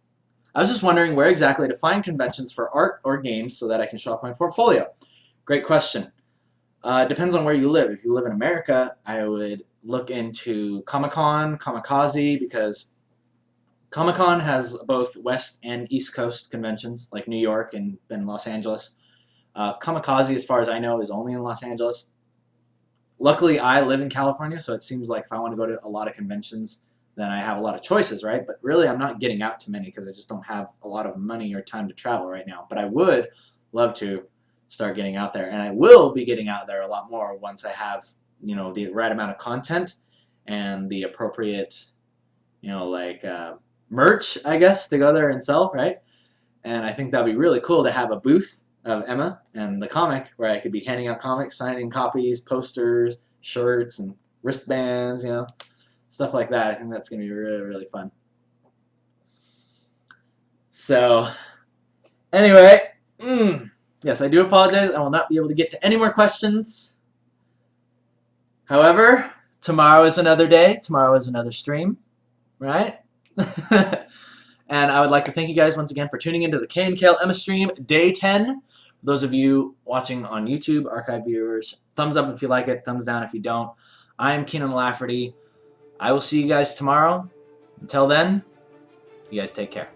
I was just wondering where exactly to find conventions for art or games so that I can show off my portfolio. Great question. Depends on where you live. If you live in America, I would look into Comic-Con, Comikaze, because Comic-Con has both West and East Coast conventions, like New York and then Los Angeles. Comikaze, as far as I know, is only in Los Angeles. Luckily, I live in California, so it seems like if I want to go to a lot of conventions, then I have a lot of choices, right? But really, I'm not getting out to many because I just don't have a lot of money or time to travel right now. But I would love to start getting out there, and I will be getting out there a lot more once I have, you know, the right amount of content and the appropriate, you know, like merch, I guess, to go there and sell, right? And I think that'd be really cool to have a booth of Emma and the comic where I could be handing out comics, signing copies, posters, shirts, and wristbands, you know, stuff like that. I think that's going to be really, really fun. So, anyway, yes, I do apologize. I will not be able to get to any more questions. However, tomorrow is another day. Tomorrow is another stream, right? And I would like to thank you guys once again for tuning into the KNKL Emma stream, day 10. For those of you watching on YouTube, archive viewers, thumbs up if you like it, thumbs down if you don't. I am Kienan Lafferty. I will see you guys tomorrow. Until then, you guys take care.